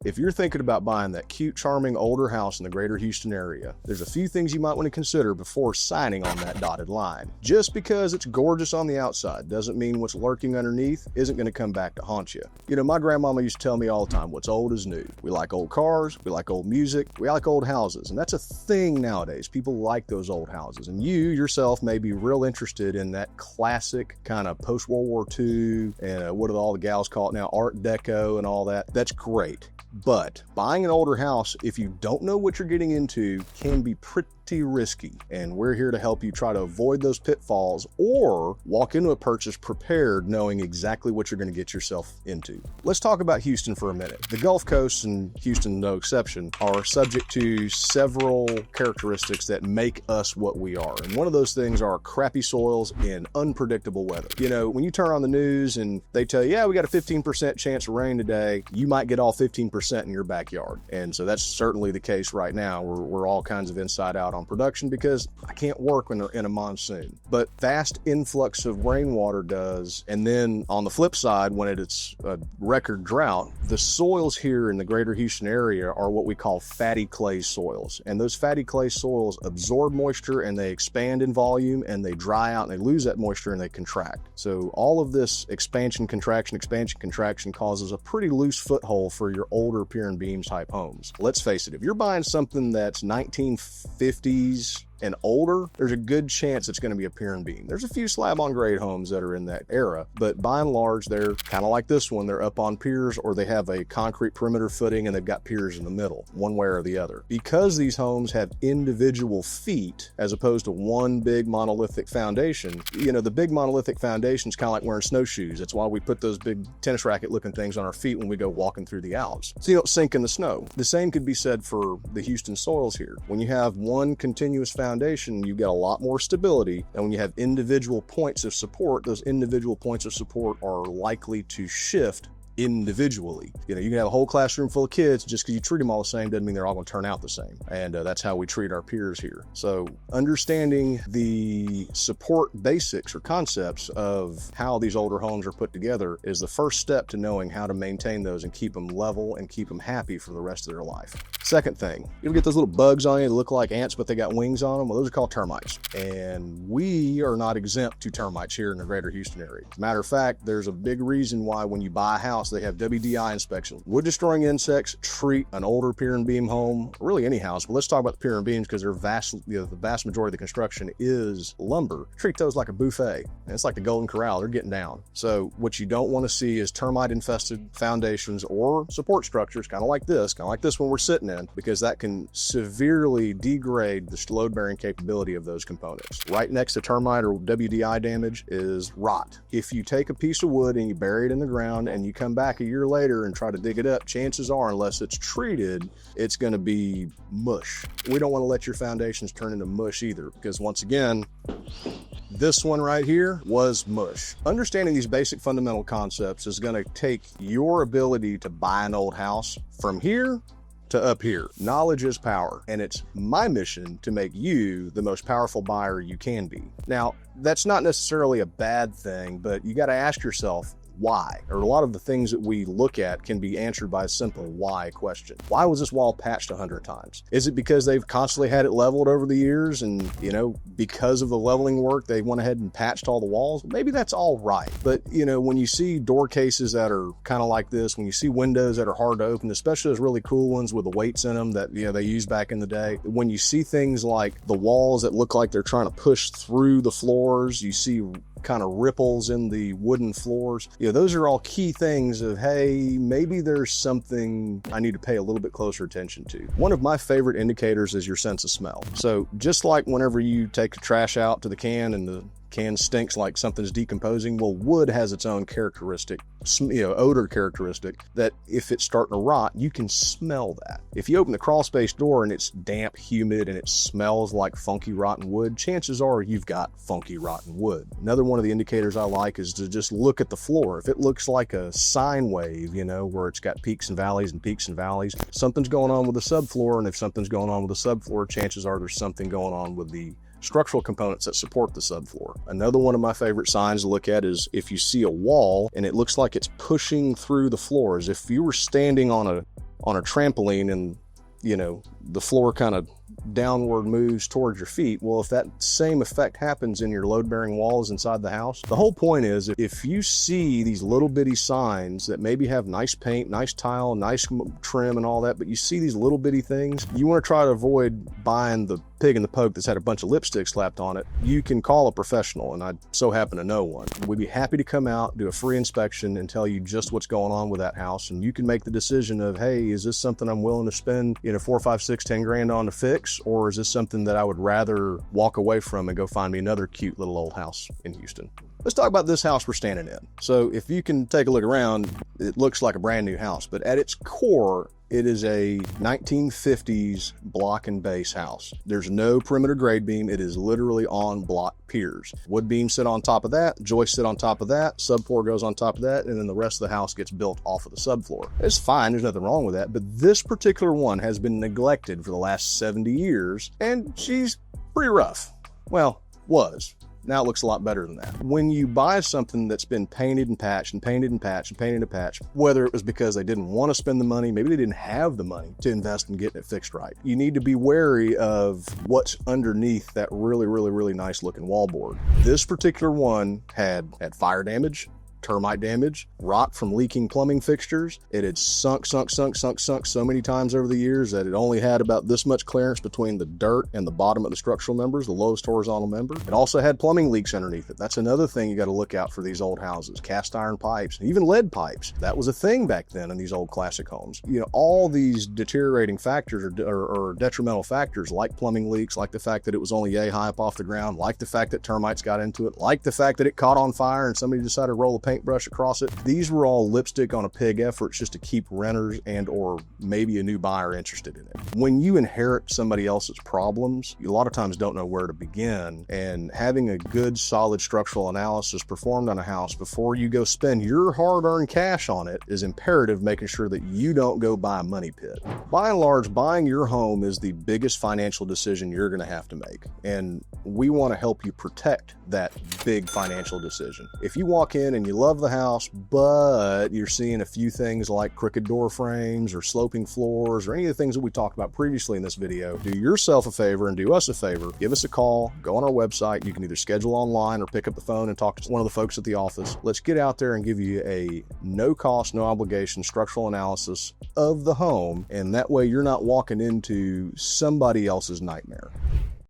If you're thinking about buying that cute, charming older house in the greater Houston area, there's a few things you might want to consider before signing on that dotted line. Just because it's gorgeous on the outside doesn't mean what's lurking underneath isn't going to come back to haunt you. You know, my grandmama used to tell me all the time, what's old is new. We like old cars, we like old music, we like old houses, and that's a thing nowadays. People like those old houses, and you yourself may be real interested in that classic kind of post-World War II, and what do all the gals call it now, Art Deco and all that. That's great. But buying an older house, if you don't know what you're getting into, can be pretty risky, and we're here to help you try to avoid those pitfalls or walk into a purchase prepared, knowing exactly what you're going to get yourself into. Let's talk about Houston for a minute. The Gulf Coast, and Houston no exception, are subject to several characteristics that make us what we are, and one of those things are crappy soils and unpredictable weather. You know, when you turn on the news and they tell you, yeah, we got a 15% chance of rain today, you might get all 15% in your backyard. And so that's certainly the case right now. We're all kinds of inside out on production because I can't work when they're in a monsoon. But vast influx of rainwater does. And then on the flip side, when it's a record drought, the soils here in the greater Houston area are what we call fatty clay soils. And those fatty clay soils absorb moisture and they expand in volume and they dry out and they lose that moisture and they contract. So all of this expansion, contraction causes a pretty loose foothold for your older pier and beam type homes. Let's face it, if you're buying something that's 1950s and older, there's a good chance it's going to be a pier and beam. There's a few slab on grade homes that are in that era, but by and large, they're kind of like this one. They're up on piers or they have a concrete perimeter footing and they've got piers in the middle, one way or the other. Because these homes have individual feet as opposed to one big monolithic foundation, you know, the big monolithic foundation is kind of like wearing snowshoes. That's why we put those big tennis racket looking things on our feet when we go walking through the Alps, so you don't sink in the snow. The same could be said for the Houston soils here. When you have one continuous foundation, you've got a lot more stability, and when you have individual points of support, those individual points of support are likely to shift individually. You know, you can have a whole classroom full of kids, just because you treat them all the same doesn't mean they're all going to turn out the same. And that's how we treat our peers here. So understanding the support basics or concepts of how these older homes are put together is the first step to knowing how to maintain those and keep them level and keep them happy for the rest of their life. Second thing, you ever get those little bugs on you that look like ants but they got wings on them? Well, those are called termites, and we are not exempt to termites here in the greater Houston area. Matter of fact, there's a big reason why when you buy a house they have WDI inspections. Wood destroying insects treat an older pier and beam home, really any house, but let's talk about the pier and beams because they're the vast majority of the construction is lumber. Treat those like a buffet. And it's like the Golden Corral, they're getting down. So what you don't want to see is termite infested foundations or support structures, kind of like this one we're sitting in, because that can severely degrade the load bearing capability of those components. Right next to termite or WDI damage is rot. If you take a piece of wood and you bury it in the ground and you come back a year later and try to dig it up, chances are, unless it's treated, it's going to be mush. We don't want to let your foundations turn into mush either, because once again, this one right here was mush. Understanding these basic fundamental concepts is going to take your ability to buy an old house from here to up here. Knowledge is power, and it's my mission to make you the most powerful buyer you can be. Now, that's not necessarily a bad thing, but you got to ask yourself, why? Or a lot of the things that we look at can be answered by a simple why question. Why was this wall patched 100 times? Is it because they've constantly had it leveled over the years and, you know, because of the leveling work, they went ahead and patched all the walls? Maybe that's all right. But, you know, when you see door cases that are kind of like this, when you see windows that are hard to open, especially those really cool ones with the weights in them that, you know, they used back in the day, when you see things like the walls that look like they're trying to push through the floors, you see kind of ripples in the wooden floors. You know, those are all key things of, hey, maybe there's something I need to pay a little bit closer attention to. One of my favorite indicators is your sense of smell. So just like whenever you take the trash out to the can and the can stinks like something's decomposing, well, wood has its own characteristic, odor characteristic that if it's starting to rot, you can smell that. If you open the crawl space door and it's damp, humid, and it smells like funky rotten wood, chances are you've got funky rotten wood. Another one of the indicators I like is to just look at the floor. If it looks like a sine wave, you know, where it's got peaks and valleys and peaks and valleys, something's going on with the subfloor, and if something's going on with the subfloor, chances are there's something going on with the structural components that support the subfloor. Another one of my favorite signs to look at is if you see a wall and it looks like it's pushing through the floor, as if you were standing on on a trampoline and, you know, the floor kind of downward moves towards your feet. Well, if that same effect happens in your load-bearing walls inside the house, the whole point is if you see these little bitty signs that maybe have nice paint, nice tile, nice trim and all that, but you see these little bitty things, you want to try to avoid buying the pig in the poke that's had a bunch of lipstick slapped on it. You can call a professional, and I so happen to know one. We'd be happy to come out, do a free inspection, and tell you just what's going on with that house, and you can make the decision of, hey, is this something I'm willing to spend, you know, 4, 5, 6, 10 grand on to fix, or is this something that I would rather walk away from and go find me another cute little old house in Houston? Let's talk about this house we're standing in. So if you can take a look around, it looks like a brand new house, but at its core, it is a 1950s block and base house. There's no perimeter grade beam. It is literally on block piers. Wood beams sit on top of that, joists sit on top of that, subfloor goes on top of that, and then the rest of the house gets built off of the subfloor. It's fine, there's nothing wrong with that, but this particular one has been neglected for the last 70 years, and she's pretty rough. Well, was. Now it looks a lot better than that. When you buy something that's been painted and patched and painted and patched and painted and patched, whether it was because they didn't want to spend the money, maybe they didn't have the money to invest in getting it fixed right, you need to be wary of what's underneath that really nice looking wallboard. This particular one had fire damage, termite damage, rot from leaking plumbing fixtures. It had sunk so many times over the years that it only had about this much clearance between the dirt and the bottom of the structural members, the lowest horizontal member. It also had plumbing leaks underneath it. That's another thing you got to look out for these old houses. Cast iron pipes, even lead pipes. That was a thing back then in these old classic homes. You know, all these deteriorating factors or detrimental factors, like plumbing leaks, like the fact that it was only yay high up off the ground, like the fact that termites got into it, like the fact that it caught on fire and somebody decided to roll a paintbrush across it. These were all lipstick on a pig efforts just to keep renters and or maybe a new buyer interested in it. When you inherit somebody else's problems, you a lot of times don't know where to begin, and having a good solid structural analysis performed on a house before you go spend your hard-earned cash on it is imperative, making sure that you don't go buy a money pit. By and large, buying your home is the biggest financial decision you're going to have to make, and we want to help you protect that big financial decision. If you walk in and you love the house, but you're seeing a few things like crooked door frames or sloping floors or any of the things that we talked about previously in this video, do yourself a favor and do us a favor. Give us a call, go on our website. You can either schedule online or pick up the phone and talk to one of the folks at the office. Let's get out there and give you a no cost, no obligation structural analysis of the home, and that way you're not walking into somebody else's nightmare.